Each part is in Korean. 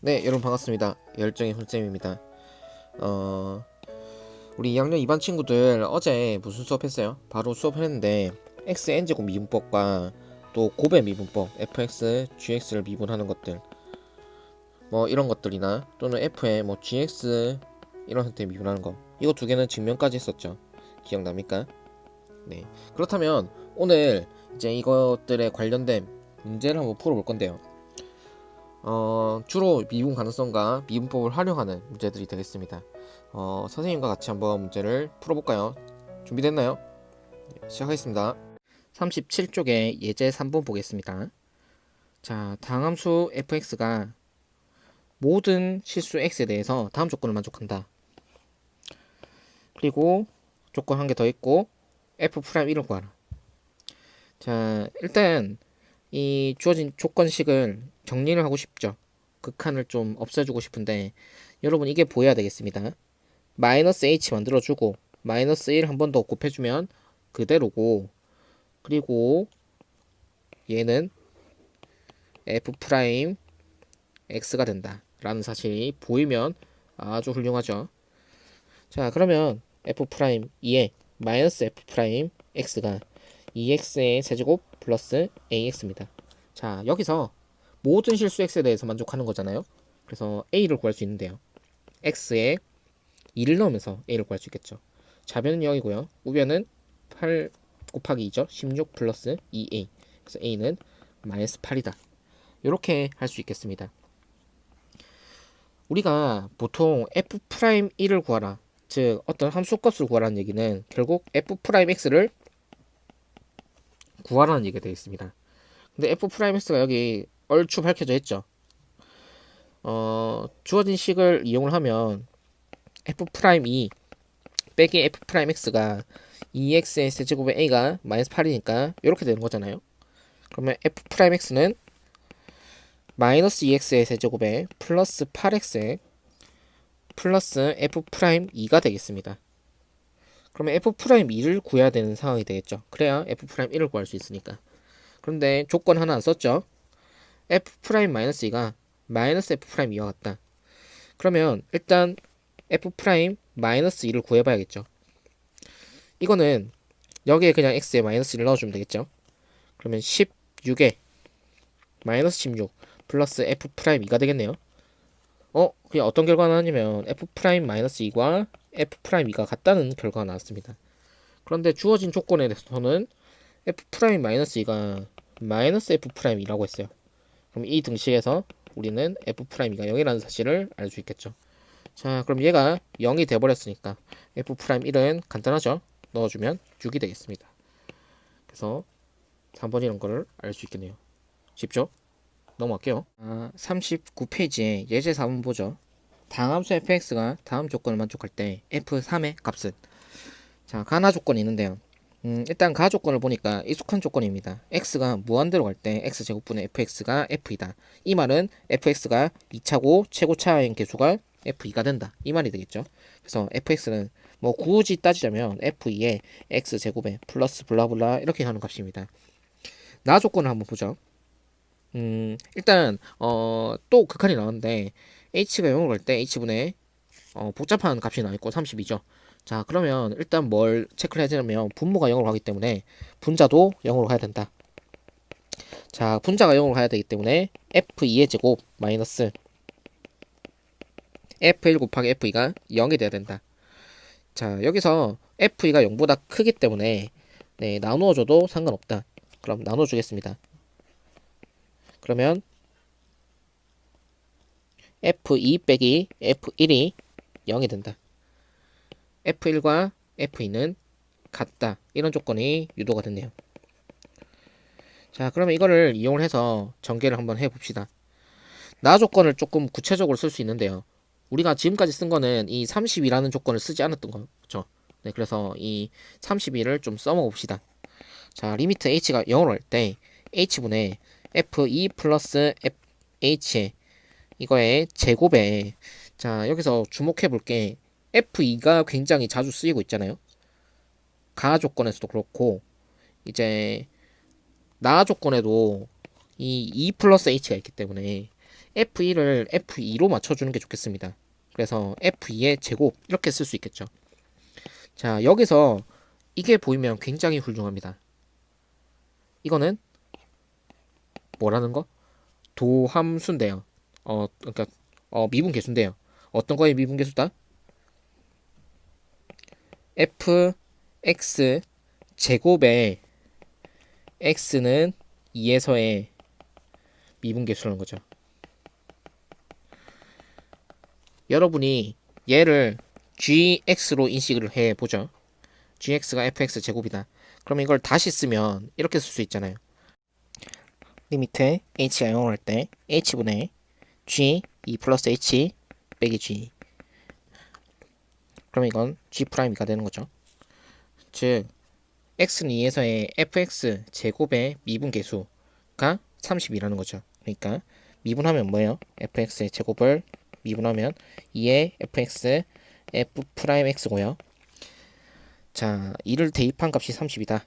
네, 여러분 반갑습니다. 열정의 훈쌤입니다. 어, 우리 2학년 2반 친구들 어제 무슨 수업했어요? 바로 수업했는데 xn제곱 미분법과 또 곱의 미분법, fx, gx를 미분하는 것들 뭐 이런 것들이나 또는 f의 뭐 gx 이런 형태의 미분하는 거 이거 두 개는 증명까지 했었죠. 기억납니까? 네. 그렇다면 오늘 이제 이것들에 관련된 문제를 한번 풀어볼 건데요. 주로 미분 가능성과 미분법을 활용하는 문제들이 되겠습니다. 선생님과 같이 한번 문제를 풀어볼까요? 준비됐나요? 네, 시작하겠습니다. 37쪽에 예제 3번 보겠습니다. 자, 다함수 fx가 모든 실수 x에 대해서 다음 조건을 만족한다. 그리고 조건 한 개 더 있고 f'1을 구하라. 자, 일단 이 주어진 조건식을 정리를 하고 싶죠. 극한을 좀 없애주고 싶은데 여러분 이게 보여야 되겠습니다. 마이너스 h 만들어주고 마이너스 1 한 번 더 곱해주면 그대로고, 그리고 얘는 f 프라임 x가 된다 라는 사실이 보이면 아주 훌륭하죠. 자, 그러면 f 프라임 2에 마이너스 f 프라임 x가 2x의 세제곱 플러스 ax입니다. 자, 여기서 모든 실수 x에 대해서 만족하는 거잖아요. 그래서 a를 구할 수 있는데요. x에 2를 넣으면서 a를 구할 수 있겠죠. 좌변은 0이고요. 우변은 8 곱하기 2죠. 16 플러스 2a. 그래서 a는 마이너스 8이다. 이렇게 할 수 있겠습니다. 우리가 보통 f'1을 구하라, 즉 어떤 함수값을 구하라는 얘기는 결국 f'x를 구하라는 얘기가 되겠습니다. 근데 f'x가 여기 얼추 밝혀져 있죠. 주어진 식을 이용을 하면 f'2 빼기 f'x가 2x의 세제곱의 a가 마이너스 8이니까 이렇게 되는 거잖아요. 그러면 f'x는 마이너스 2x의 세제곱에 플러스 8x에 플러스 f'2가 되겠습니다. 그러면 f'2를 구해야 되는 상황이 되겠죠. 그래야 f'1을 구할 수 있으니까. 그런데 조건 하나 안 썼죠. f'-2가 마이너스 f'2와 같다. 그러면 일단 f'-2를 구해봐야겠죠. 이거는 여기에 그냥 x에 마이너스 1을 넣어주면 되겠죠. 그러면 16에 마이너스 16 플러스 f'2가 되겠네요. 그냥 어떤 결과가 나왔냐면 f'-2과 f'2가 같다는 결과가 나왔습니다. 그런데 주어진 조건에 대해서는 f'-2가 마이너스 f'2라고 했어요. 그럼 이 등식에서 우리는 f'가 0이라는 사실을 알 수 있겠죠. 자, 그럼 얘가 0이 돼버렸으니까 f'1은 간단하죠. 넣어주면 6이 되겠습니다. 그래서 3번이라는 거를 알 수 있겠네요. 쉽죠? 넘어갈게요. 39페이지에 예제 4번 보죠. 다함수 fx가 다음 조건을 만족할 때 f3의 값은, 자, 가나 조건이 있는데요. 일단 가 조건을 보니까 익숙한 조건입니다. x가 무한대로 갈 때 x제곱분의 fx가 f이다. 이 말은 fx가 2차고 최고차인 개수가 f2가 된다. 이 말이 되겠죠. 그래서 fx는 뭐 굳이 따지자면 f2에 x제곱에 플러스 블라블라 이렇게 하는 값입니다. 나 조건을 한번 보죠. 일단 또 극한이 나왔는데 h가 0으로 갈 때 h분의 복잡한 값이 나와있고 32죠. 자, 그러면 일단 뭘 체크를 해야 되냐면 분모가 0으로 가기 때문에 분자도 0으로 가야 된다. 자, 분자가 0으로 가야 되기 때문에 f2의 제곱 마이너스 f1 곱하기 f2가 0이 돼야 된다. 자, 여기서 f2가 0보다 크기 때문에 네, 나누어줘도 상관없다. 그럼 나눠주겠습니다. 그러면 f2 빼기 f1이 0이 된다. f1과 f2는 같다. 이런 조건이 유도가 됐네요. 자, 그러면 이거를 이용을 해서 전개를 한번 해봅시다. 나 조건을 조금 구체적으로 쓸 수 있는데요. 우리가 지금까지 쓴 거는 이 32라는 조건을 쓰지 않았던 거죠. 네, 그래서 이 32를 좀 써먹읍시다. 자, 리미트 h가 0으로 할 때 h분의 f2 플러스 fh 이거의 제곱에, 자, 여기서 주목해 볼게 f2가 굉장히 자주 쓰이고 있잖아요. 가 조건에서도 그렇고 이제 나 조건에도 이 2 플러스 h가 있기 때문에 f1을 f2로 맞춰주는 게 좋겠습니다. 그래서 f2의 제곱 이렇게 쓸 수 있겠죠. 자, 여기서 이게 보이면 굉장히 훌륭합니다. 이거는 뭐라는 거? 도함수인데요. 그러니까 미분계수인데요. 어떤 거의 미분계수다? fx 제곱에 x는 2에서의 미분계수라는 거죠. 여러분이 얘를 gx로 인식을 해보죠. gx가 fx 제곱이다. 그럼 이걸 다시 쓰면 이렇게 쓸 수 있잖아요. 리미트 h가 0을 할 때 h분의 g 2 플러스 h 빼기 g. 그럼 이건 g'가 되는 거죠. 즉 x는 2에서의 fx 제곱의 미분계수가 30이라는 거죠. 그러니까 미분하면 뭐예요? fx의 제곱을 미분하면 2의 fx f'x고요. 자, 이를 대입한 값이 30이다.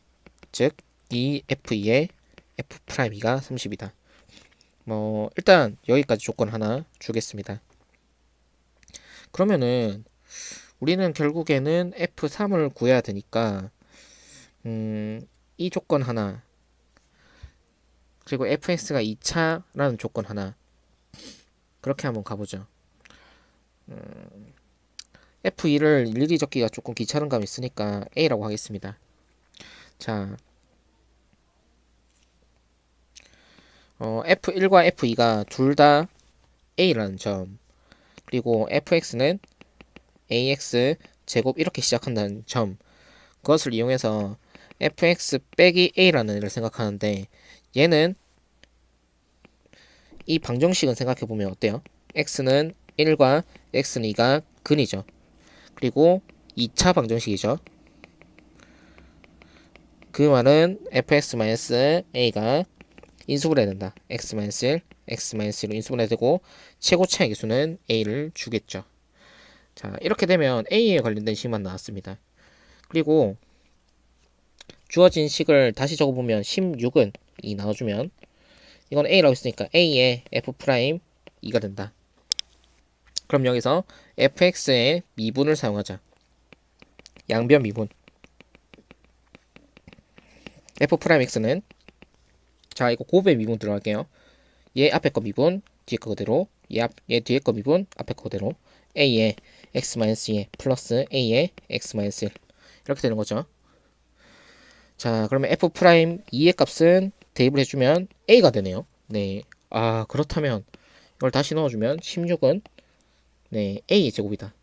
즉 2f2의 f'가 30이다. 일단 여기까지 조건 하나 주겠습니다. 그러면은 우리는 결국에는 f3을 구해야 되니까 이 조건 하나 그리고 fx가 2차라는 조건 하나 그렇게 한번 가보죠. f2를 일일이 적기가 조금 귀찮은 감이 있으니까 a라고 하겠습니다. 자, f1과 f2가 둘 다 a라는 점 그리고 fx는 ax 제곱 이렇게 시작한다는 점 그것을 이용해서 fx 빼기 a라는 애를 생각하는데 얘는 이 방정식은 생각해보면 어때요? x는 1과 x는 2가 근이죠. 그리고 2차 방정식이죠. 그 말은 fx-a가 인수분해 된다. x-1, x-1로 인수분해 되고 최고차의 개수는 a를 주겠죠. 자, 이렇게 되면 a에 관련된 식만 나왔습니다. 그리고 주어진 식을 다시 적어보면 16은 2 나눠주면 이건 a라고 했으니까 a의 f'2가 된다. 그럼 여기서 fx의 미분을 사용하자. 양변 미분. f'x는 자, 이거 곱의 미분 들어갈게요. 얘 앞에 거 미분, 뒤에 거 그대로. 얘 뒤에 거 미분, 앞에 거 그대로. a의 x-2 플러스 a의 x-1 이렇게 되는 거죠. 자, 그러면 f'2의 값은 대입을 해주면 a가 되네요. 네. 아, 그렇다면 이걸 다시 넣어주면 16은 네, a의 제곱이다.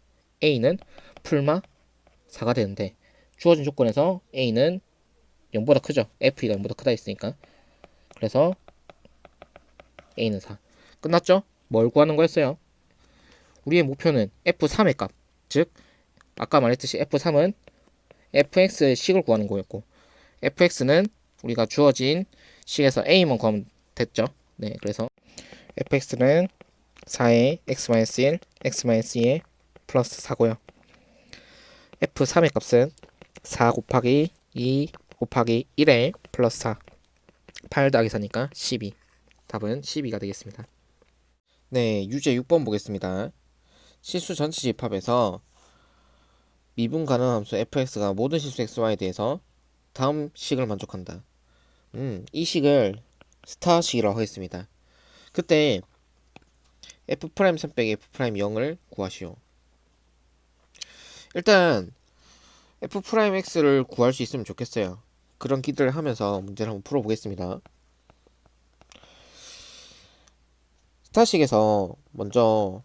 a는 풀마 4가 되는데 주어진 조건에서 a는 0보다 크죠. f가 0보다 크다 했으니까. 그래서 a는 4. 끝났죠? 뭘 구하는 거였어요? 우리의 목표는 f3의 값. 즉 아까 말했듯이 f3은 fx의 식을 구하는 거였고 fx는 우리가 주어진 식에서 a만 구하면 됐죠. 네, 그래서 fx는 4의 x-1, x-2의 플러스 4고요. f3의 값은 4 곱하기 2 곱하기 1의 플러스 4. 8 더하기 4니까 12. 답은 12가 되겠습니다. 네, 유제 6번 보겠습니다. 실수 전체 집합에서 미분 가능한 함수 fx가 모든 실수 xy에 대해서 다음 식을 만족한다. 이 식을 스타식이라고 하겠습니다. 그때 f'3 빼기 f'0을 구하시오. 일단 f'x를 구할 수 있으면 좋겠어요. 그런 기대를 하면서 문제를 한번 풀어보겠습니다. 스타식에서 먼저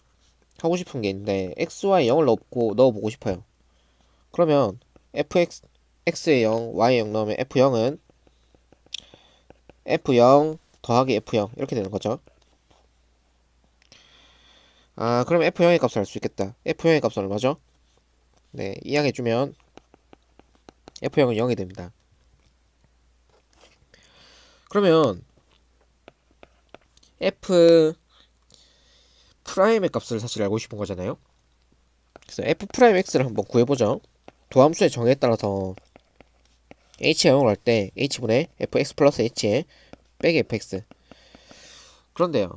하고 싶은 게 있는데 xy 0을 넣어보고 싶어요. 그러면 x에 0, y에 0 넣으면 f0은 f0 더하기 f0 이렇게 되는 거죠. 아, 그럼 f0의 값을 알 수 있겠다. f0의 값은 얼마죠? 네, 이항해주면 f0은 0이 됩니다. 그러면 f 프라임의 값을 사실 알고 싶은 거잖아요. 그래서 f 프라임 x를 한번 구해보죠. 도함수의 정의에 따라서 h가 0을 할 때 h분의 fx 플러스 h에 빼기 fx 그런데요,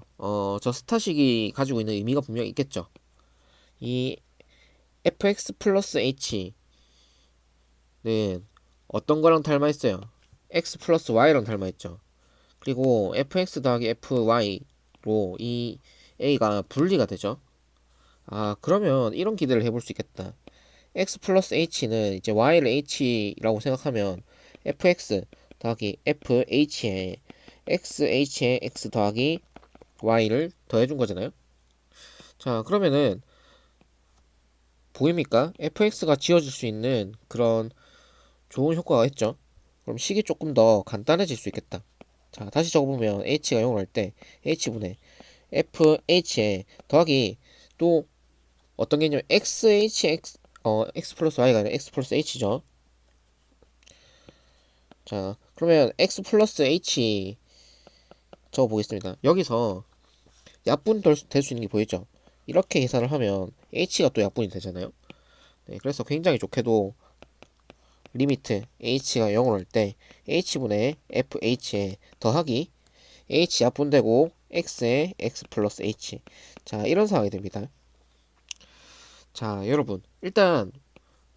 저 스타식이 가지고 있는 의미가 분명히 있겠죠. 이 fx 플러스 h는 어떤 거랑 닮아 있어요? x 플러스 y랑 닮아 있죠. 그리고 fx 더하기 fy로 이 a가 분리가 되죠. 아, 그러면 이런 기대를 해볼 수 있겠다. x 플러스 h는 이제 y를 h라고 생각하면 fx 더하기 fh에 xh에 x 더하기 y를 더해준 거잖아요. 자, 그러면은 보입니까? fx가 지워질 수 있는 그런 좋은 효과가 있죠. 그럼 식이 조금 더 간단해질 수 있겠다. 자, 다시 적어보면 h가 0을 할 때 h분의 fh에 더하기 또 어떤 개념 xhx x 플러스 y가 아니라 x 플러스 h죠. 자, 그러면 x 플러스 h 적어보겠습니다. 여기서 약분 될 수 있는 게 보이죠? 이렇게 계산을 하면 h가 또 약분이 되잖아요. 네, 그래서 굉장히 좋게도 리미트 h가 0으로 할 때 h분의 fh에 더하기 h 약분되고 x에 x 플러스 h. 자, 이런 상황이 됩니다. 자, 여러분 일단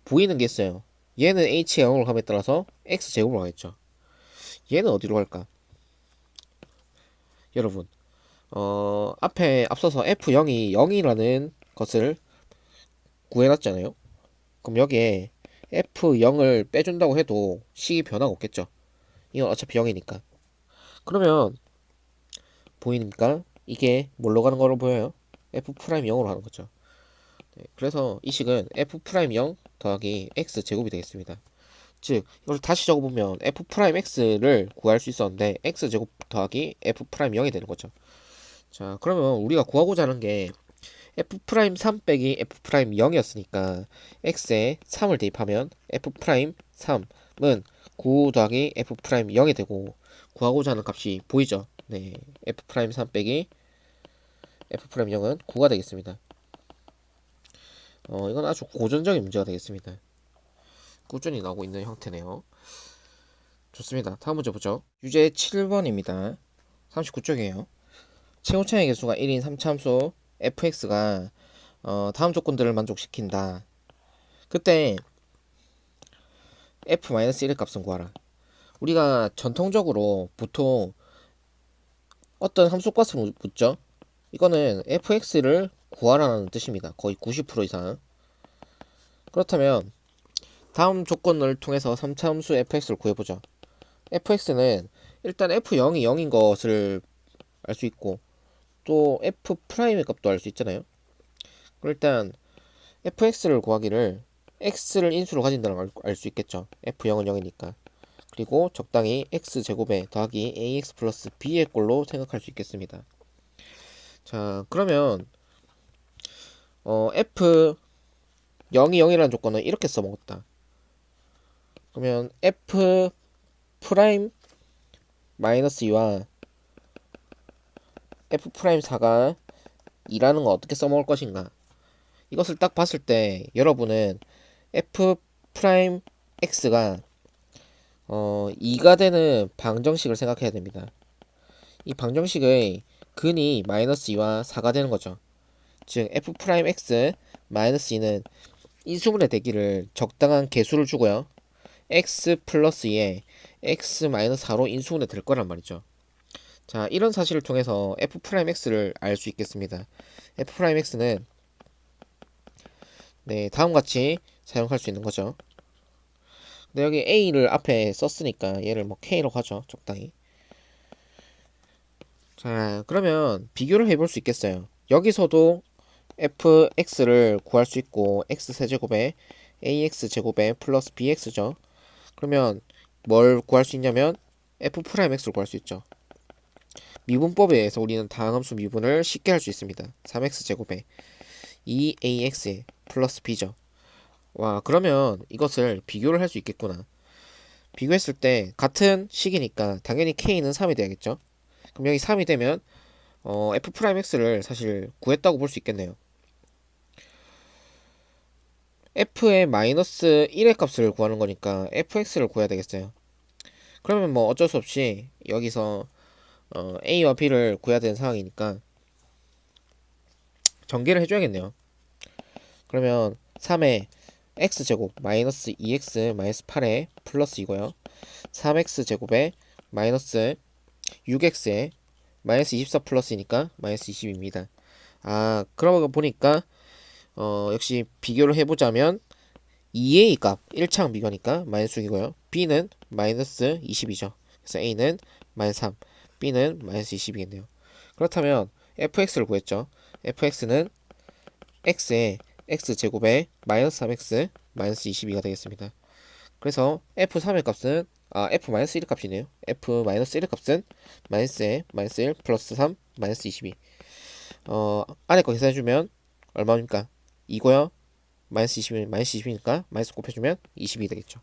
보이는 게 있어요. 얘는 h가 0으로 함에 따라서 x제곱으로 가겠죠. 얘는 어디로 갈까? 여러분 앞에 앞서서 f0이 0이라는 것을 구해놨잖아요. 그럼 여기에 f0을 빼준다고 해도 식이 변화가 없겠죠. 이건 어차피 0이니까. 그러면 보이니까 이게 뭘로 가는 거로 보여요? f'0으로 하는 거죠. 네, 그래서 이 식은 f'0 더하기 x 제곱이 되겠습니다. 즉 이걸 다시 적어보면 f'x를 구할 수 있었는데 x 제곱 더하기 f'0이 되는 거죠. 자, 그러면 우리가 구하고자 하는 게 f'3 빼기 f'0이었으니까 x에 3을 대입하면 f'3은 9 더하기 f'0이 되고 구하고자 하는 값이 보이죠? 네, f'3 빼기 f'0은 9가 되겠습니다. 이건 아주 고전적인 문제가 되겠습니다. 꾸준히 나오고 있는 형태네요. 좋습니다. 다음 문제 보죠. 유제 7번입니다. 39쪽이에요. 최고차의 개수가 1인 3차함수 fx가 다음 조건들을 만족시킨다. 그때 f-1의 값은 구하라. 우리가 전통적으로 보통 어떤 함수 값을 묻죠. 이거는 fx를 구하라는 뜻입니다. 거의 90% 이상. 그렇다면 다음 조건을 통해서 3차 함수 fx를 구해보죠. fx는 일단 f0이 0인 것을 알 수 있고 또 f'의 값도 알 수 있잖아요. 그럼 일단 fx를 구하기를 x를 인수로 가진다는 걸 알 수 있겠죠. f0은 0이니까. 그리고 적당히 x제곱에 더하기 ax 플러스 b의 꼴로 생각할 수 있겠습니다. 자, 그러면 f 0이 0이라는 조건은 이렇게 써먹었다. 그러면 f 프라임 마이너스 2와 f 프라임 4가 2라는 거 어떻게 써먹을 것인가? 이것을 딱 봤을 때 여러분은 f 프라임 x가 2가 되는 방정식을 생각해야 됩니다. 이 방정식의 근이 마이너스 2와 4가 되는 거죠. 즉 f 프라임 x 마이너스 2는 인수분해 대기를 적당한 개수를 주고요. x 플러스 2에 x 마이너스 4로 인수분해 될 거란 말이죠. 자, 이런 사실을 통해서 f 프라임 x를 알 수 있겠습니다. f 프라임 x는 네, 다음같이 사용할 수 있는 거죠. 근데 여기 a를 앞에 썼으니까 얘를 뭐 k로 하죠. 적당히. 자, 그러면 비교를 해볼 수 있겠어요. 여기서도 fx를 구할 수 있고 x 세제곱에 ax 제곱에 플러스 bx죠. 그러면 뭘 구할 수 있냐면 f 프라임 x를 구할 수 있죠. 미분법에 의해서 우리는 다항함수 미분을 쉽게 할 수 있습니다. 3x 제곱에 2ax 플러스 b죠. 와, 그러면 이것을 비교를 할 수 있겠구나. 비교했을 때 같은 식이니까 당연히 k는 3이 돼야겠죠. 그럼 여기 3이 되면 f'x를 사실 구했다고 볼 수 있겠네요. f의 마이너스 1의 값을 구하는 거니까 fx를 구해야 되겠어요. 그러면 뭐 어쩔 수 없이 여기서 A와 B를 구해야 되는 상황이니까 전개를 해줘야겠네요. 그러면 3에 x제곱 마이너스 2x 마이너스 8에 플러스 이고요. 3x제곱에 마이너스 6x에 마이너스 24 플러스이니까 마이너스 20입니다. 아, 그러고 보니까 역시 비교를 해보자면 2a 값 1차항 비교니까 마이너스 6이고요. b는 마이너스 20이죠. 그래서 a는 마이너스 3, b는 마이너스 20이겠네요. 그렇다면 fx를 구했죠. fx는 x에 x제곱에 마이너스 3x 마이너스 22가 되겠습니다. 그래서 f3의 값은 f-1의 값이네요. f-1의 값은 마이너스 1 플러스 3 마이너스 22. 안에 거 계산해주면 얼마입니까? 2고요. 마이너스 20이 마이너스 20이니까 마이너스 곱해주면 22 되겠죠.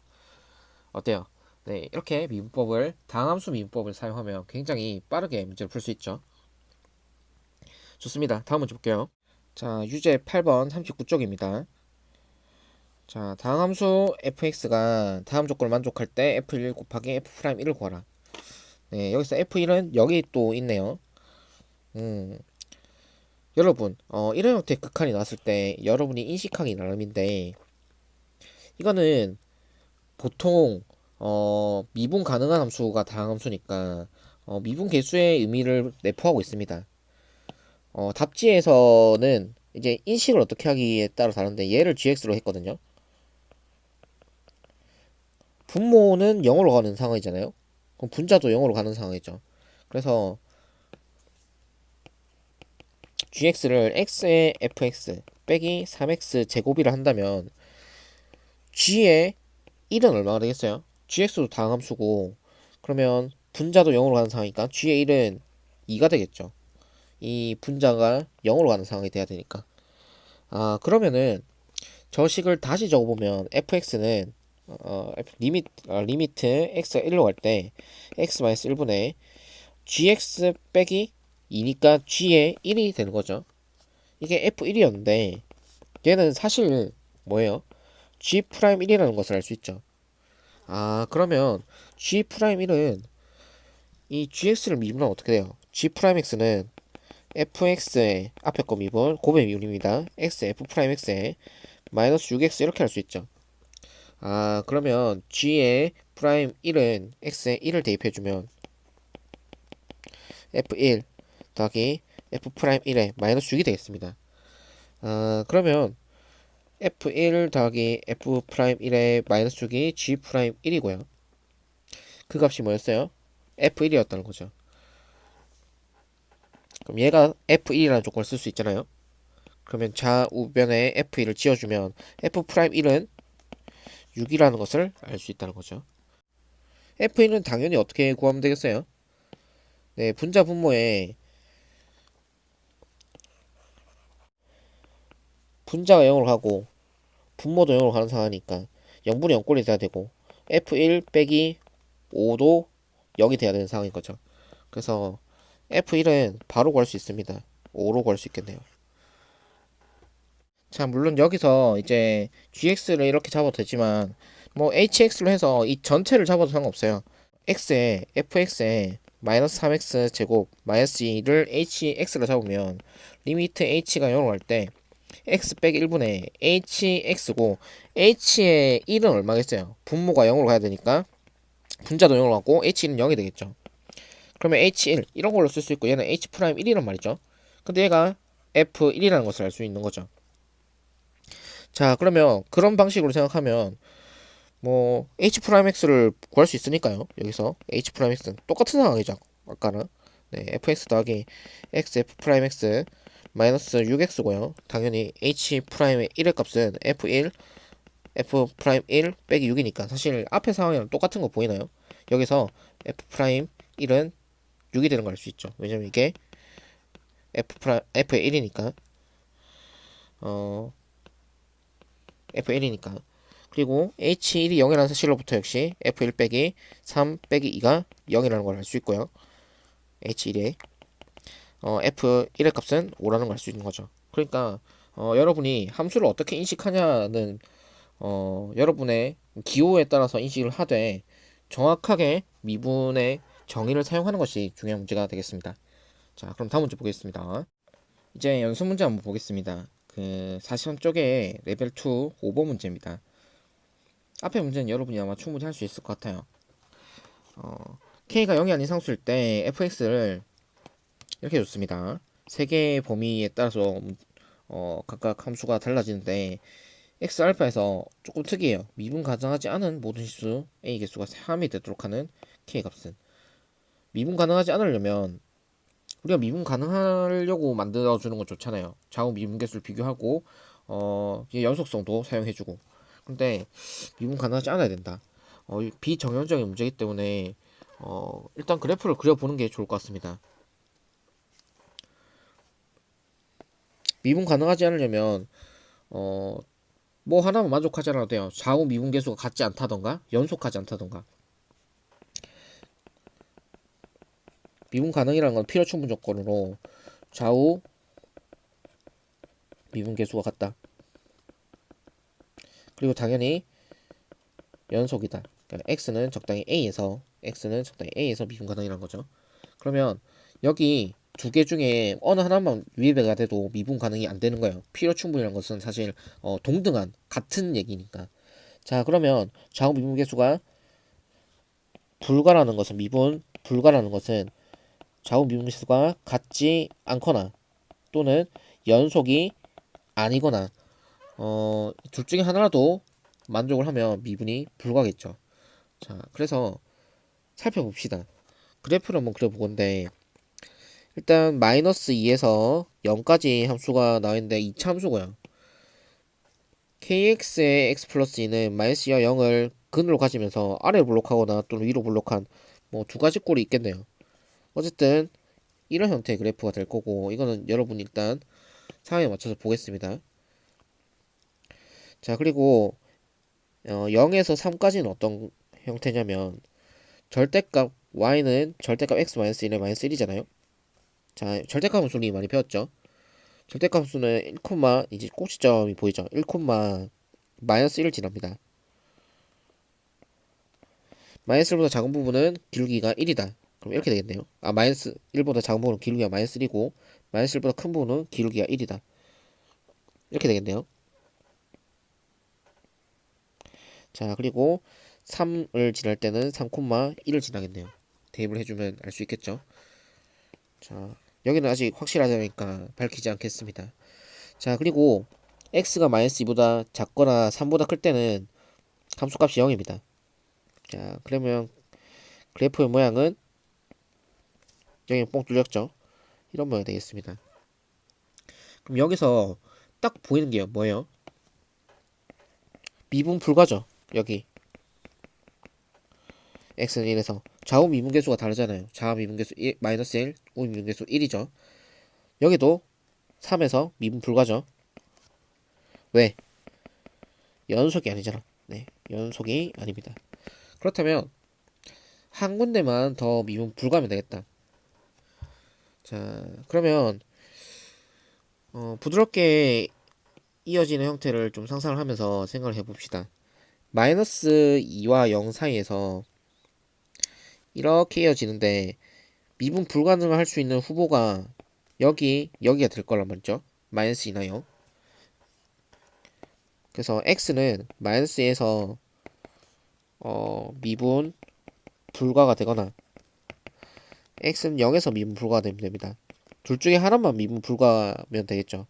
어때요? 네, 이렇게 미분법을 다항함수 미분법을 사용하면 굉장히 빠르게 문제를 풀 수 있죠. 좋습니다. 다음 문제 볼게요. 자, 유제 8번 39쪽입니다. 자, 다항함수 fx가 다음 조건을 만족할 때 f1 곱하기 f'1을 구하라. 네, 여기서 f1은 여기 또 있네요. 여러분, 이런 형태의 극한이 나왔을 때 여러분이 인식하기 나름인데, 이거는 보통 미분 가능한 함수가 다항함수니까 미분 계수의 의미를 내포하고 있습니다. 답지에서는 이제 인식을 어떻게 하기에 따라 다른데 얘를 gx로 했거든요. 분모는 0으로 가는 상황이잖아요. 그럼 분자도 0으로 가는 상황이죠. 그래서 gx를 x의 fx 빼기 3x 제곱이라 한다면 g의 1은 얼마가 되겠어요? gx도 다항함수고 그러면 분자도 0으로 가는 상황이니까 g의 1은 2가 되겠죠. 이 분자가 0으로 가는 상황이 돼야 되니까. 그러면은 저 식을 다시 적어보면 fx는 리미트 x가 1로 갈 때 x-1분의 gx 빼기 2니까 g의 1이 되는 거죠. 이게 f1이었는데 얘는 사실 뭐예요? g'1이라는 것을 알 수 있죠. 그러면 g'1은 이 gx를 미분하면 어떻게 돼요? g'x는 fx의 앞에 거 미분 곱의 미분입니다. x f'x에 마이너스 6x 이렇게 할 수 있죠. 그러면 g의 프라임 1은 x에 1을 대입해주면 f1 더하기 f 프라임 1에 마이너스 6이 되겠습니다. 그러면 f1 더하기 f 프라임 1에 마이너스 6이 g 프라임 1이고요. 그 값이 뭐였어요? f1이었다는 거죠. 그럼 얘가 f1이라는 조건을 쓸 수 있잖아요. 그러면 좌우변에 f1을 지어주면 f 프라임 1은 6이라는 것을 알 수 있다는 거죠. f1은 당연히 어떻게 구하면 되겠어요? 네, 분자 분모에 분자가 0으로 가고 분모도 0으로 가는 상황이니까 0분의 0꼴이 돼야 되고 f1 빼기 5도 0이 돼야 되는 상황인 거죠. 그래서 f1은 바로 구할 수 있습니다. 5로 구할 수 있겠네요. 자, 물론 여기서 이제 gx를 이렇게 잡아도 되지만 뭐 hx로 해서 이 전체를 잡아도 상관없어요. x에 fx에 마이너스 3x 제곱 마이너스 2를 hx로 잡으면 리미트 h가 0으로 갈 때 x 빼기 1분의 hx고 h의 1은 얼마겠어요? 분모가 0으로 가야 되니까 분자도 0으로 가고 h1은 0이 되겠죠. 그러면 h1 이런 걸로 쓸 수 있고 얘는 h 프라임 1이란 말이죠. 근데 얘가 f1이라는 것을 알 수 있는 거죠. 자, 그러면 그런 방식으로 생각하면 뭐 h 프라임 x를 구할 수 있으니까요. 여기서 h 프라임 x는 똑같은 상황이죠. 아까는 네, fx 더하기 x f 프라임 x 마이너스 6x고요. 당연히 h 프라임의 1의 값은 f1 f 프라임 1 빼기 6이니까 사실 앞의 상황이랑 똑같은 거 보이나요? 여기서 f 프라임 1은 6이 되는 걸 알 수 있죠. 왜냐면 이게 f의 1이니까 f1이니까 그리고 h1이 0이라는 사실로부터 역시 f1 빼기 3 빼기 2가 0이라는 걸 알 수 있고요. h1의 f1의 값은 5라는 걸 알 수 있는 거죠. 그러니까 여러분이 함수를 어떻게 인식하냐는 여러분의 기호에 따라서 인식을 하되 정확하게 미분의 정의를 사용하는 것이 중요한 문제가 되겠습니다. 자, 그럼 다음 문제 보겠습니다. 이제 연습 문제 한번 보겠습니다. 그 40번 쪽에 레벨 2 5번 문제입니다. 앞에 문제는 여러분이 아마 충분히 할 수 있을 것 같아요. k가 0이 아닌 상수일 때 fx를 이렇게 줬습니다. 세 개의 범위에 따라서 각각 함수가 달라지는데 x 알파에서 조금 특이해요. 미분 가능하지 않은 모든 실수 a 개수가 3이 되도록 하는 k 값은 미분 가능하지 않으려면 우리가 미분 가능하려고 만들어주는 건 좋잖아요. 좌우 미분 개수를 비교하고 연속성도 사용해주고. 근데 미분 가능하지 않아야 된다. 비정형적인 문제이기 때문에 일단 그래프를 그려보는 게 좋을 것 같습니다. 미분 가능하지 않으려면 뭐 하나만 만족하지 않아도 돼요. 좌우 미분 개수가 같지 않다던가 연속하지 않다던가. 미분 가능이라는 건 필요 충분 조건으로 좌우 미분 개수가 같다. 그리고 당연히 연속이다. 그러니까 x는 적당히 a에서 미분 가능이라는 거죠. 그러면 여기 두 개 중에 어느 하나만 위배가 돼도 미분 가능이 안 되는 거예요. 필요 충분이라는 것은 사실 동등한 같은 얘기니까. 자, 그러면 좌우 미분 계수가 불가라는 것은 불가라는 것은 좌우 미분 계수가 같지 않거나 또는 연속이 아니거나 둘 중에 하나라도 만족을 하면 미분이 불가겠죠. 자, 그래서 살펴봅시다. 그래프를 한번 그려보건데 일단 마이너스 2에서 0까지 함수가 나와있는데 2차 함수고요. kx의 x 플러스 2는 마이너스 2와 0을 근으로 가지면서 아래로 블록하거나 또는 위로 블록한 뭐 두 가지 꼴이 있겠네요. 어쨌든 이런 형태의 그래프가 될 거고 이거는 여러분 일단 상황에 맞춰서 보겠습니다. 자, 그리고 0에서 3까지는 어떤 형태냐면 절대값 y는 절대값 x 마이너스 1의 마이너스 1이잖아요. 자, 절대값 함수를 많이 배웠죠. 절대값 함수는 1, 이제 꼭지점이 보이죠. 1, 마이너스 1을 지납니다. 마이너스 1보다 작은 부분은 기울기가 1이다. 그럼 이렇게 되겠네요. 마이너스 1보다 작은 부분은 기울기가 마이너스 1이고 마이너스 1보다 큰 부분은 기울기가 1이다. 이렇게 되겠네요. 자, 그리고 3을 지날 때는 3,1을 지나겠네요. 대입을 해주면 알 수 있겠죠. 자, 여기는 아직 확실하다니까 밝히지 않겠습니다. 자, 그리고 x가 마이너스 2보다 작거나 3보다 클 때는 함수값이 0입니다. 자, 그러면 그래프의 모양은 여기 뽕 뚫렸죠. 이런 모양이 되겠습니다. 그럼 여기서 딱 보이는 게 뭐예요? 미분 불가죠. 여기 x는 1에서 좌우 미분계수가 다르잖아요. 좌우 미분계수 1, 마이너스 1, 우우 미분계수 1이죠. 여기도 3에서 미분 불가죠. 왜? 연속이 아니잖아. 네, 연속이 아닙니다. 그렇다면 한 군데만 더 미분 불가하면 되겠다. 자, 그러면 부드럽게 이어지는 형태를 좀 상상을 하면서 생각을 해봅시다. 마이너스 2와 0 사이에서 이렇게 이어지는데 미분 불가능을 할 수 있는 후보가 여기가 될 거란 말이죠. 마이너스 2나 0. 그래서 x는 마이너스에서 미분 불가가 되거나 x는 0에서 미분 불가가 되면 됩니다. 둘 중에 하나만 미분 불가면 되겠죠.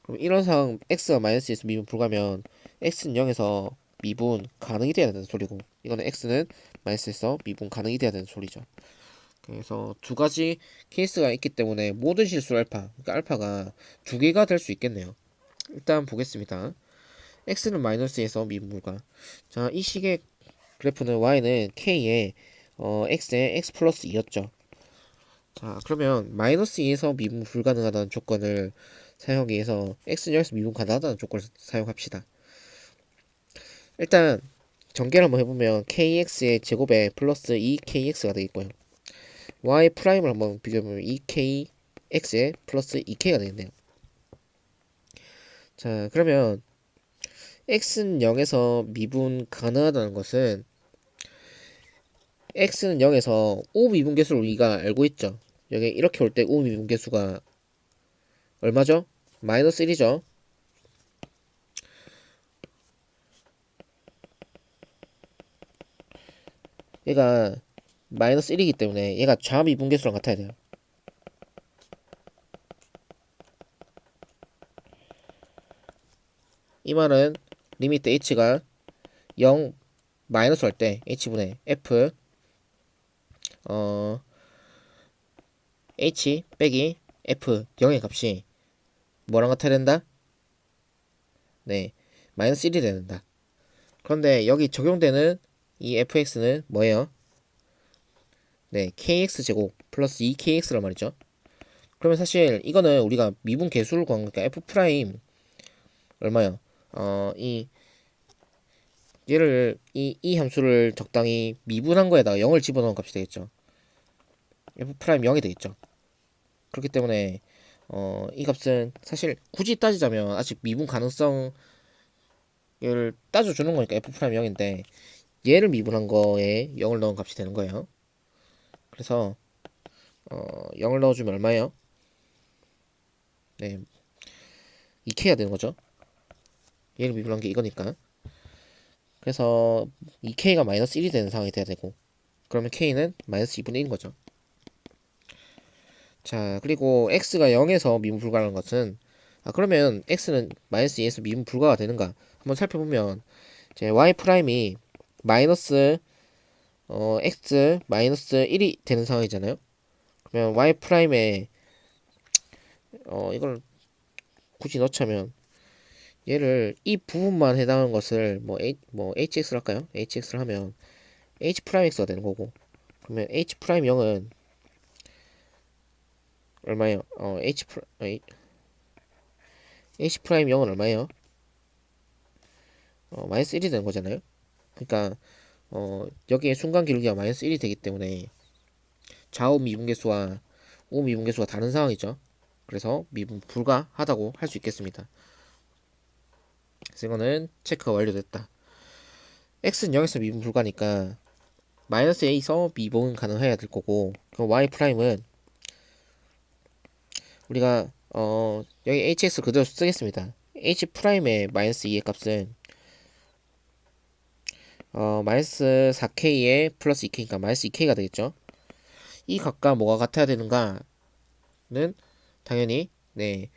그럼 이런 상황 x가 마이너스에서 미분 불가면 x는 0에서 미분 가능이 돼야 되는 소리고 이거는 x는 마이너스에서 미분 가능이 돼야 되는 소리죠. 그래서 두 가지 케이스가 있기 때문에 모든 실수 알파, 그러니까 알파가 두 개가 될 수 있겠네요. 일단 보겠습니다. x는 마이너스에서 미분 불가. 자, 이 식의 그래프는 y는 k의 x의 x 플러스 2였죠. 자, 그러면 마이너스 2에서 미분 불가능하다는 조건을 사용하기 위해서 x는 여기서 미분 가능하다는 조건을 사용합시다. 일단 전개를 한번 해보면 kx의 제곱에 플러스 2kx가 되겠고요. y 프라임을 한번 비교해보면 2kx에 플러스 2k가 되겠네요. 자, 그러면 x는 0에서 미분 가능하다는 것은 x는 0에서 우미분계수를 우리가 알고 있죠. 여기 이렇게 올 때 우미분계수가 얼마죠? 마이너스 1이죠. 얘가 마이너스 1이기 때문에 얘가 좌미분계수랑 같아야 돼요. 이 말은 리미트 h가 0 마이너스 할 때 h분의 f h 빼기 f 0의 값이 뭐랑 같아야 된다? 네, 마이너스 1이 된다. 그런데 여기 적용되는 이 fx는 뭐예요? 네, kx제곱 플러스 2kx란 말이죠. 그러면 사실 이거는 우리가 미분 계수를 구한 거니까 f 프라임 얼마요? 이 얘를 이 함수를 적당히 미분한 거에다가 0을 집어넣은 값이 되겠죠. f 프라임 0이 되겠죠. 그렇기 때문에 이 값은 사실 굳이 따지자면 아직 미분 가능성을 따져주는 거니까 f 프라임 0인데 얘를 미분한 거에 0을 넣은 값이 되는 거예요. 그래서 0을 넣어주면 얼마예요? 네, 2k가 되는 거죠. 얘를 미분한 게 이거니까. 그래서 2k가 마이너스 1이 되는 상황이 돼야 되고, 그러면 k는 마이너스 2분의 1인 거죠. 자, 그리고 x가 0에서 미분 불가라는 것은 그러면 x는 마이너스 2에서 미분 불가가 되는가 한번 살펴보면 이제 y 프라임이 마이너스 x 마이너스 1이 되는 상황이잖아요. 그러면 y 프라임에 이걸 굳이 넣자면 얘를 이 부분만 해당하는 것을 뭐 hx를 할까요? hx를 하면 h 프라임 x가 되는 거고, 그러면 h 프라임 0은 얼마예요? h 프라임 0은 얼마예요? 마이너스 1이 되는 거잖아요. 그러니까 여기에 순간 기울기가 마이너스 1이 되기 때문에 좌우 미분계수와 우 미분계수가 다른 상황이죠. 그래서 미분 불가하다고 할 수 있겠습니다. 그래서 이거는 체크가 완료됐다. x는 0에서 미분 불가니까 마이너스 a에서 미분 가능해야 될 거고, 그럼 y 프라임은 우리가 여기 hx 그대로 쓰겠습니다. h 프라임의 마이너스 2의 값은 마이너스 4k에 플러스 2k니까 마이너스 2k가 되겠죠. 이 값과 뭐가 같아야 되는가는 당연히 네,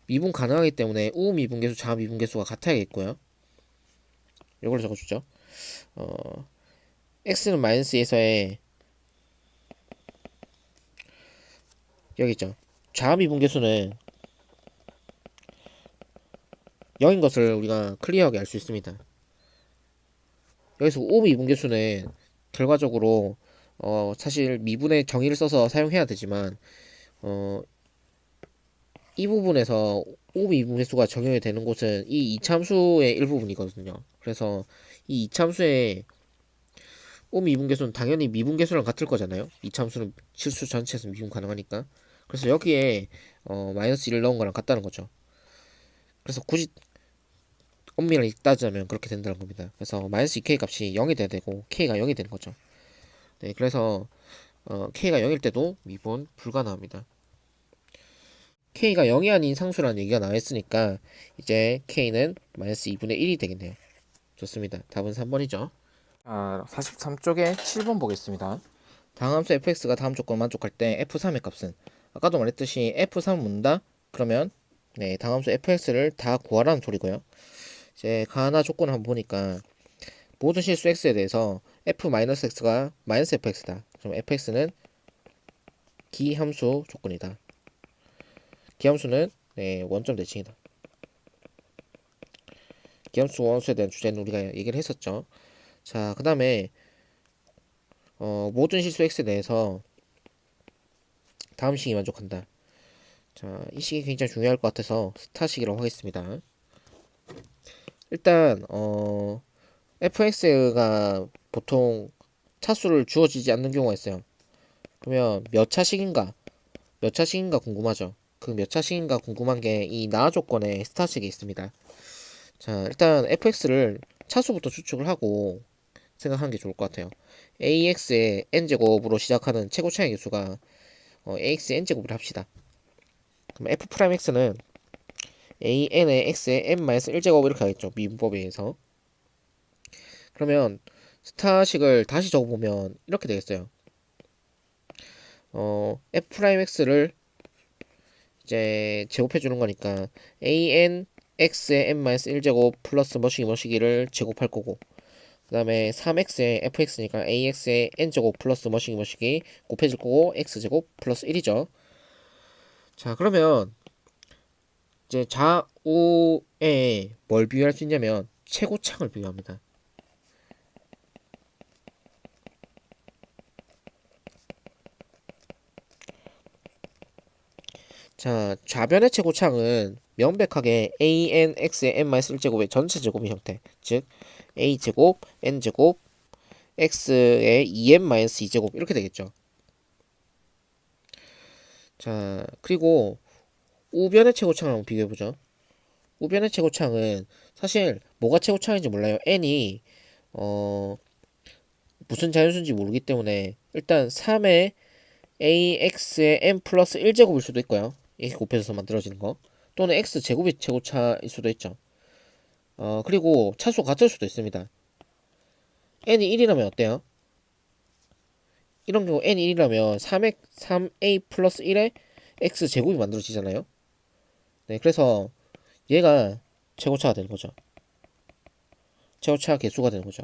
미분 가능하기 때문에 우미분계수 좌미분계수가 같아야겠고요. 이걸 적어주죠. x는 마이너스 2에서의 여기 있죠. 좌미분계수는 0인 것을 우리가 클리어하게 알 수 있습니다. 여기서 우미분계수는 결과적으로 사실 미분의 정의를 써서 사용해야 되지만 이 부분에서 우미분계수가 적용이 되는 곳은 이 이참수의 일부분이거든요. 그래서 이 이참수의 우미분계수는 당연히 미분계수랑 같을 거잖아요. 이참수는 실수 전체에서 미분 가능하니까. 그래서 여기에 마이너스 1을 넣은 거랑 같다는 거죠. 그래서 굳이 엄밀히 따지자면 그렇게 된다는 겁니다. 그래서 마이너스 2k 값이 0이 돼야 되고 k가 0이 되는 거죠. 네, 그래서 k가 0일 때도 미분 불가능합니다. k가 0이 아닌 상수라는 얘기가 나와 있으니까 이제 k는 마이너스 2분의 1이 되겠네요. 좋습니다. 답은 3번이죠. 43쪽에 7번 보겠습니다. 다함수 fx가 다음 조건 만족할 때 f3의 값은 아까도 말했듯이 f3을 묻는다? 그러면 네, 다함수 fx를 다 구하라는 소리고요. 이제 가나 조건을 한번 보니까 모든 실수 x에 대해서 f-x가 마이너스 fx다. 그럼 fx는 기함수 조건이다. 기함수는 네, 원점 대칭이다. 기함수 원수에 대한 주제는 우리가 얘기를 했었죠. 자, 그 다음에 모든 실수 x에 대해서 다음 식이 만족한다. 자, 이 식이 굉장히 중요할 것 같아서 스타식이라고 하겠습니다. 일단 fx가 보통 차수를 주어지지 않는 경우가 있어요. 그러면 몇 차식인가 궁금하죠. 그 몇 차식인가 궁금한 게 이 나 조건에 스타식이 있습니다. 자, 일단 fx를 차수부터 추측을 하고 생각하는 게 좋을 것 같아요. ax의 n제곱으로 시작하는 최고차의 개수가 ax의 n제곱을 합시다. 그럼 f 프라임 x는 an의 x의 n-1제곱 이렇게 하겠죠. 미분법에 의해서. 그러면 스타식을 다시 적어보면 이렇게 되겠어요. f 프라임 x를 이제 제곱해 주는 거니까 an x의 n-1제곱 플러스 뭐시기를 제곱할 거고, 그 다음에 3x의 fx니까 ax의 n제곱 플러스 뭐시기 곱해질 거고 x제곱 플러스 1이죠. 자, 그러면 이제 좌우에 뭘 비교할 수 있냐면 최고창을 비교합니다. 자, 좌변의 최고창은 명백하게 anx의 n-1제곱의 전체 제곱의 형태, 즉 a제곱, n제곱, x의 2n-2제곱 이렇게 되겠죠. 자, 그리고 우변의 최고창을 한번 비교해보죠. 우변의 최고창은 사실 뭐가 최고창인지 몰라요. n이 무슨 자연수인지 모르기 때문에 일단 3의 ax의 n 플러스 1제곱일 수도 있고요. 이렇게 곱해서 만들어지는 거. 또는 x제곱이 최고차일 수도 있죠. 그리고 차수 같을 수도 있습니다. n이 1이라면 어때요? 이런 경우 n이 1이라면 3a 플러스 1의 x제곱이 만들어지잖아요. 네, 그래서 얘가 최고차가 되는 거죠. 최고차 개수가 되는 거죠.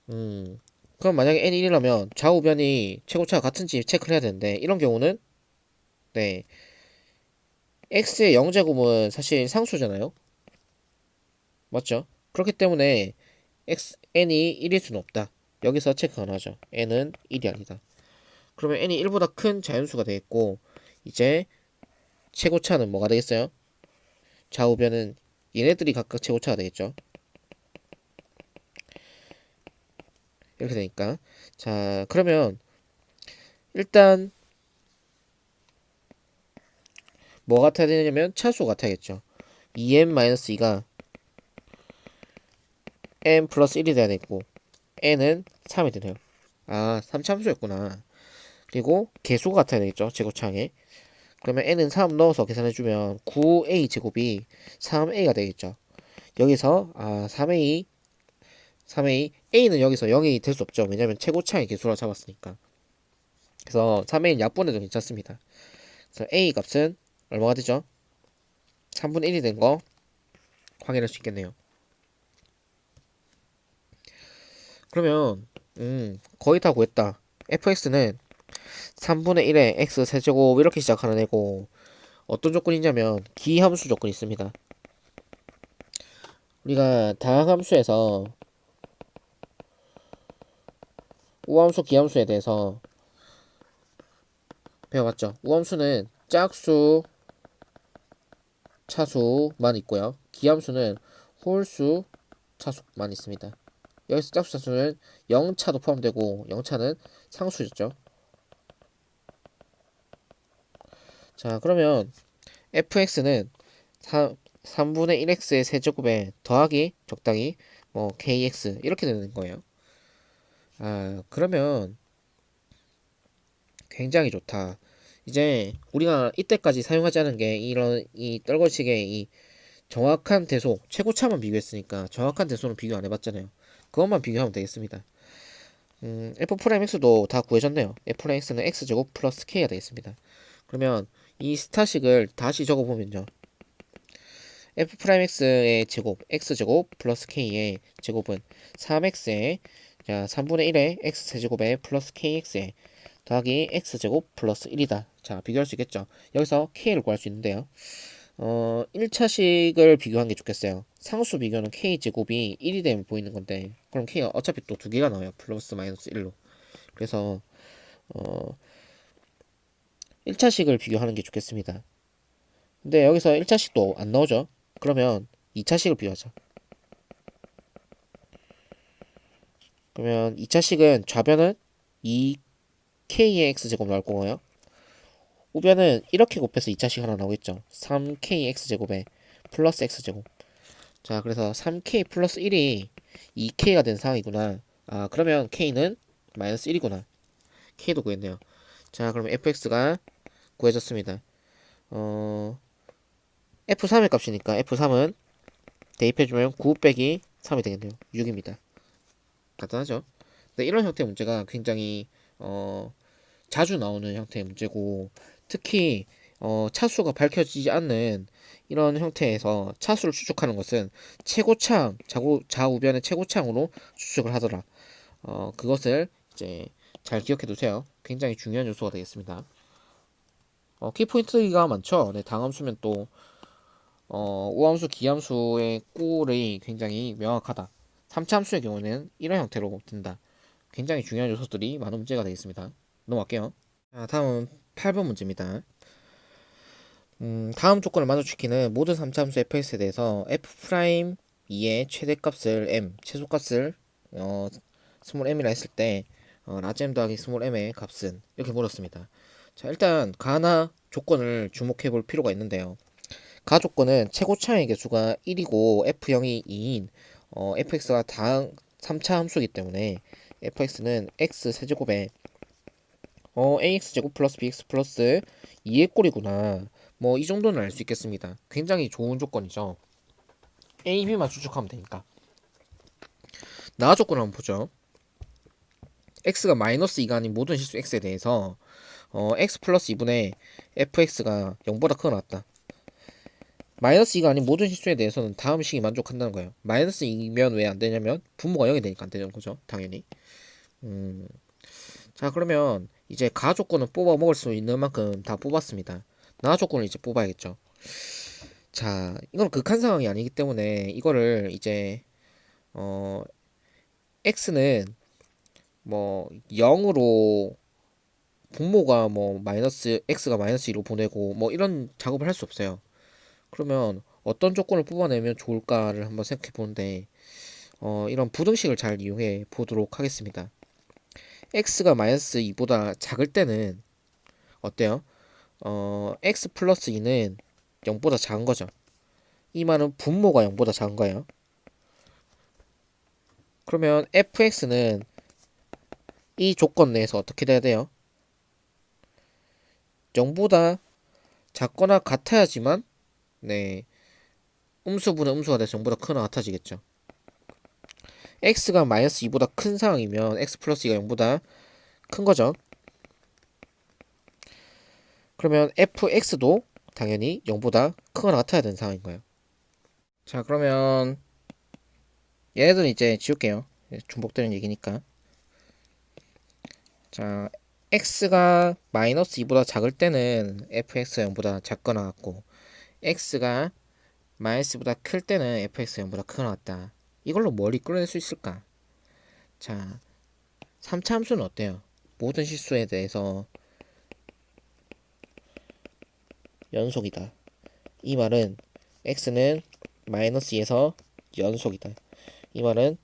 그럼 만약에 n 1이라면 좌우변이 최고차가 같은지 체크를 해야 되는데 이런 경우는 네, x의 0제곱은 사실 상수잖아요. 맞죠? 그렇기 때문에 n이 1일 수는 없다. 여기서 체크가 나죠. n은 1이 아니다. 그러면 n이 1보다 큰 자연수가 되겠고, 이제 최고차는 뭐가 되겠어요? 좌우변은 얘네들이 각각 최고차가 되겠죠. 이렇게 되니까. 자, 그러면 일단 뭐 같아야 되냐면 차수 같아야겠죠. 2n-2가 n 플러스 1이 돼야 되고 n은 3이 되네요. 아, 3참수였구나. 그리고 개수가 같아야 되겠죠. 제곱창에. 그러면 n은 3 넣어서 계산해주면 9a 제곱이 3a가 되겠죠. 여기서 3a a는 여기서 0이 될 수 없죠. 왜냐면 최고차의 개수라 잡았으니까. 그래서 3a는 약분해도 괜찮습니다. 그래서 a 값은 얼마가 되죠? 3분의 1이 된 거 확인할 수 있겠네요. 그러면 거의 다 구했다. fx는 3분의 1의 x 세제곱 이렇게 시작하는 애고 어떤 조건이 있냐면 기함수 조건이 있습니다. 우리가 다항함수에서 우함수, 기함수에 대해서 배워봤죠. 우함수는 짝수, 차수만 있고요. 기함수는 홀수, 차수만 있습니다. 여기서 짝수, 차수는 0차도 포함되고 0차는 상수였죠. 자, 그러면 fx는 3분의 1x의 세제곱에 더하기 적당히 뭐 kx 이렇게 되는 거예요. 그러면 굉장히 좋다. 이제 우리가 이때까지 사용하지 않은 게 이런 이 떨거식의 이 정확한 대소 최고차만 비교했으니까 정확한 대소는 비교 안 해봤잖아요. 그것만 비교하면 되겠습니다. f 프라임 x도 다 구해졌네요. f 프라임 x는 x제곱 플러스 k가 되겠습니다. 그러면 이 스타식을 다시 적어보면요. f 프라임 x의 제곱 x제곱 플러스 k의 제곱은 3x의 3분의 1의 x 세제곱에 플러스 kx에 더하기 x제곱 플러스 1이다. 자, 비교할 수 있겠죠. 여기서 k를 구할 수 있는데요. 1차식을 비교한 게 좋겠어요. 상수 비교는 k제곱이 1이 되면 보이는 건데 그럼 k가 어차피 또 두 개가 나와요. 플러스 마이너스 1로. 그래서 1차식을 비교하는 게 좋겠습니다. 근데 여기서 1차식도 안 나오죠. 그러면 2차식을 비교하자. 그러면 2차식은 좌변은 2k의 x제곱 나올 거고요. 우변은 이렇게 곱해서 2차식 하나 나오겠죠. 3k x제곱에 플러스 x제곱. 자, 그래서 3k 플러스 1이 2k가 된 상황이구나. 아, 그러면 k는 마이너스 1이구나. k도 구했네요. 자, 그럼 fx가 구해졌습니다. f3의 값이니까 f3은 대입해주면 9 빼기 3이 되겠네요. 6입니다. 간단하죠? 근데 이런 형태의 문제가 굉장히 자주 나오는 형태의 문제고, 특히 차수가 밝혀지지 않는 이런 형태에서 차수를 추측하는 것은 최고차항, 좌우변의 최고차항으로 추측을 하더라. 그것을 이제 잘 기억해 두세요. 굉장히 중요한 요소가 되겠습니다. 키포인트가 많죠. 네, 당함수면 또 우함수, 기함수의 꼴이 굉장히 명확하다. 3차 함수의 경우는 이런 형태로 된다. 굉장히 중요한 요소들이 많은 문제가 되겠습니다. 넘어갈게요. 자, 다음은 8번 문제입니다. 다음 조건을 만족시키는 모든 3차 함수 fx에 대해서 f'2의 최대값을 m, 최소값을 스몰 m이라 했을 때 라지 m 더하기 스몰 m의 값은 이렇게 물었습니다. 자, 일단 가나 조건을 주목해 볼 필요가 있는데요. 가 조건은 최고차의 개수가 1이고 f0이 2인 fx가 당 3차 함수이기 때문에 fx는 x 세제곱에 ax제곱 플러스 bx 플러스 2의 꼴이구나. 뭐 이 정도는 알 수 있겠습니다. 굉장히 좋은 조건이죠. a, b만 추측하면 되니까. 나 조건을 한번 보죠. x가 마이너스 2가 아닌 모든 실수 x에 대해서 x 플러스 2분의 fx가 0보다 크게 나왔다. 마이너스 2가 아닌 모든 실수에 대해서는 다음 식이 만족한다는 거예요. 마이너스 2면 왜 안 되냐면 분모가 0이 되니까 안 되는 거죠. 당연히. 자, 그러면 이제 가 조건은 뽑아 먹을 수 있는 만큼 다 뽑았습니다. 나 조건을 이제 뽑아야겠죠. 자, 이건 극한 상황이 아니기 때문에 이거를 이제 x는 뭐 0으로 분모가 뭐 마이너스 x가 마이너스 2로 보내고 뭐 이런 작업을 할 수 없어요. 그러면 어떤 조건을 뽑아내면 좋을까를 한번 생각해 보는데 이런 부등식을 잘 이용해 보도록 하겠습니다. x가 마이너스 2보다 작을 때는 어때요? x 플러스 2는 0보다 작은 거죠. 이 말은 분모가 0보다 작은 거예요. 그러면 fx는 이 조건 내에서 어떻게 돼야 돼요? 0보다 작거나 같아야지만 네, 음수분의 음수가 돼서 0보다 크거나 같아지겠죠. x가 마이너스 2보다 큰 상황이면 x 플러스 2가 0보다 큰 거죠. 그러면 fx도 당연히 0보다 크거나 같아야 되는 상황인 거예요. 자, 그러면 얘네들은 이제 지울게요. 중복되는 얘기니까. 자, x가 마이너스 2보다 작을 때는 fx가 0보다 작거나 같고, x가 마이너스 2보다 클 때는 fx가 0보다 크거나 같다. 이걸로 뭘 이끌어낼 수 있을까? 자, 3차 함수는 어때요? 모든 실수에 대해서 연속이다. 이 말은 x는 마이너스 2에서 연속이다. 이 말은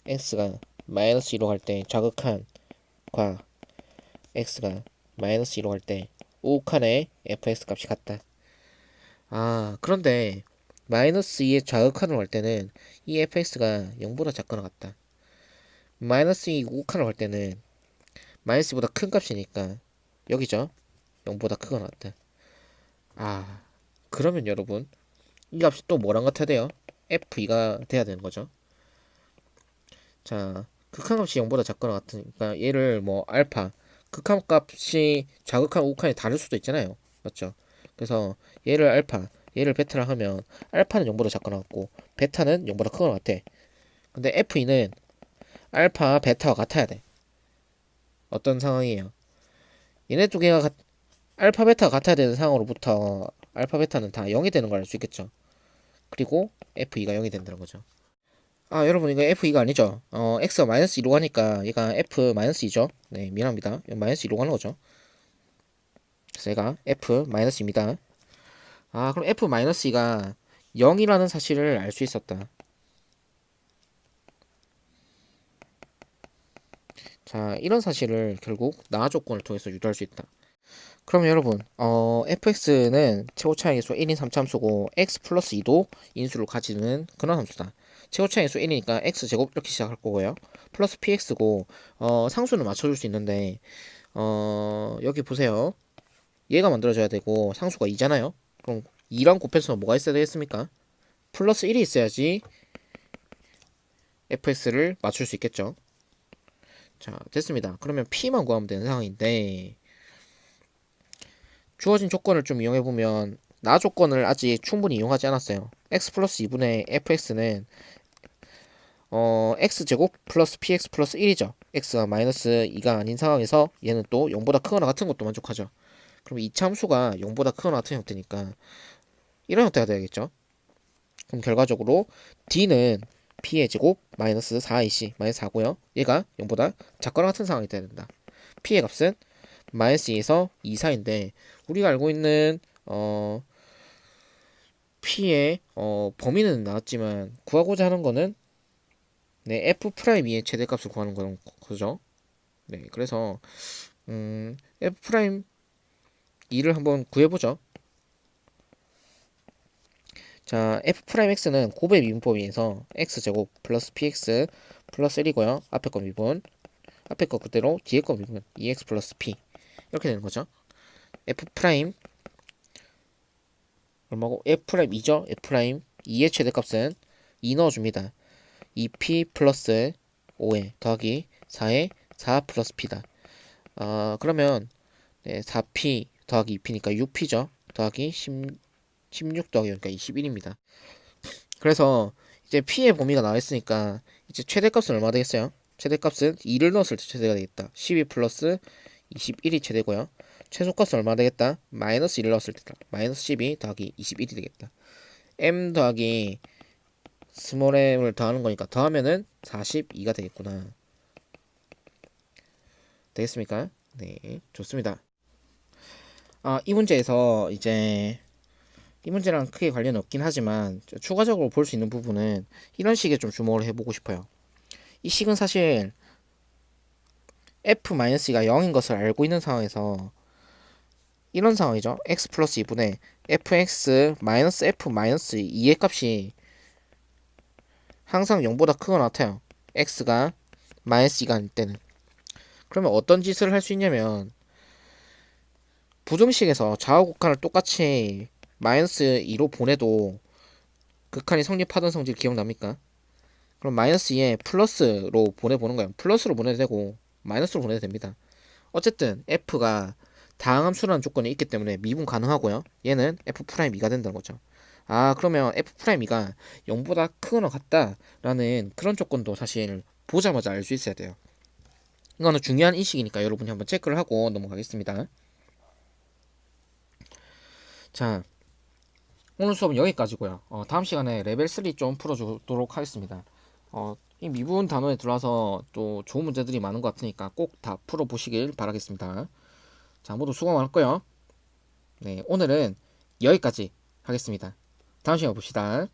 x가 마이너스 2로 갈 때 자극한 과 x가 마이너스 2로 갈 때 우칸의 fx 값이 같다. 아, 그런데 마이너스 2의 좌극한으로 갈 때는 이 fx가 0보다 작거나 같다. 마이너스 2 우칸으로 갈 때는 마이너스 2보다 큰 값이니까 여기죠. 0보다 크거나 같다. 아, 그러면 여러분 이 값이 또 뭐랑 같아야 돼요? f2가 돼야 되는 거죠. 자, 극한값이 0보다 작거나 같으니까 얘를 뭐 알파 극한값이 좌극한 우극한이 다를 수도 있잖아요. 맞죠? 그래서 얘를 알파 얘를 베타라 하면 알파는 0보다 작거나 같고 베타는 0보다 크거나 같아. 근데 F2는 알파 베타와 같아야 돼. 어떤 상황이에요? 얘네 두 개가 알파 베타가 같아야 되는 상황으로부터 알파 베타는 다 0이 되는 걸 알 수 있겠죠. 그리고 F2가 0이 된다는 거죠. 아, 여러분, 이거 F2가 아니죠. X가 마이너스 2로 가니까 얘가 F 마이너스 2죠. 네, 미안합니다. 마이너스 2로 가는 거죠. 그래서 얘가 F 마이너스 2입니다. 아, 그럼 F 마이너스 2가 0이라는 사실을 알 수 있었다. 자, 이런 사실을 결국 나 조건을 통해서 유도할 수 있다. 그럼 여러분, fx는 최고 차의 수 1인 3차 함수고 x 플러스 2도 인수를 가지는 그런 함수다. 최고차의 수 1이니까 x제곱 이렇게 시작할 거고요. 플러스 px고 상수는 맞춰줄 수 있는데 여기 보세요. 얘가 만들어져야 되고 상수가 2잖아요. 그럼 2랑 곱해서 뭐가 있어야 되겠습니까? 플러스 1이 있어야지 fx를 맞출 수 있겠죠. 자, 됐습니다. 그러면 p만 구하면 되는 상황인데 주어진 조건을 좀 이용해보면 나 조건을 아직 충분히 이용하지 않았어요. x 플러스 2분의 fx는 x제곱 플러스 px 플러스 1이죠. x가 마이너스 2가 아닌 상황에서 얘는 또 0보다 크거나 같은 것도 만족하죠. 그럼 이 참수가 0보다 크거나 같은 형태니까 이런 형태가 되겠죠. 그럼 결과적으로 d는 p의 제곱 마이너스 4ac 마이너스 4고요. 얘가 0보다 작거나 같은 상황이 돼야 된다. p의 값은 마이너스 2에서 2, 4인데 우리가 알고 있는 p의 범위는 나왔지만 구하고자 하는 거는 네, f'2의 최대값을 구하는 거죠. 네, 그래서 f'2를 한번 구해보죠. 자, f'x는 곱의 미분법에서 x제곱 플러스 px 플러스 1이고요. 앞에 거 미분, 앞에 거 그대로 뒤에 거 미분 2x 플러스 p 이렇게 되는 거죠. f' 얼마고? f'2죠. f'2의 최대값은 2 넣어줍니다. 2p 플러스 5에 더하기 4에 4 플러스 p다. 그러면 네, 4p 더하기 2p니까 6p죠. 더하기 16 더하기 그러니까 21입니다. 그래서 이제 p의 범위가 나와 있으니까 이제 최대값은 얼마 되겠어요? 최대값은 2를 넣었을 때 최대가 되겠다. 12 플러스 21이 최대고요. 최소값은 얼마 되겠다? 마이너스 1을 넣었을 때다. 마이너스 12 더하기 21이 되겠다. m 더하기 스몰 m을 더하는 거니까 더하면은 42가 되겠구나. 되겠습니까? 네, 좋습니다. 이 문제에서 이제 이 문제랑 크게 관련이 없긴 하지만 추가적으로 볼 수 있는 부분은 이런 식의 좀 주목을 해보고 싶어요. 이 식은 사실 f-가 0인 것을 알고 있는 상황에서 이런 상황이죠. x 플러스 2분의 fx 마이너스 f 마이너스 2의 값이 항상 0보다 크거나 같아요. x가 마이너스 2가 아닐 때는. 그러면 어떤 짓을 할 수 있냐면 부등식에서 좌우극한을 똑같이 마이너스 2로 보내도 극한이 성립하던 성질 기억납니까? 그럼 마이너스 2에 플러스로 보내보는 거예요. 플러스로 보내도 되고 마이너스로 보내도 됩니다. 어쨌든 f가 다항함수라는 조건이 있기 때문에 미분 가능하고요. 얘는 f'2가 된다는 거죠. 그러면 f'2가 0보다 크거나 같다라는 그런 조건도 사실 보자마자 알 수 있어야 돼요. 이거는 중요한 인식이니까 여러분이 한번 체크를 하고 넘어가겠습니다. 자, 오늘 수업은 여기까지고요. 다음 시간에 레벨 3 좀 풀어주도록 하겠습니다. 이 미분 단원에 들어와서 또 좋은 문제들이 많은 것 같으니까 꼭 다 풀어보시길 바라겠습니다. 자, 모두 수고 많았고요. 네, 오늘은 여기까지 하겠습니다. 다음 시간에 봅시다.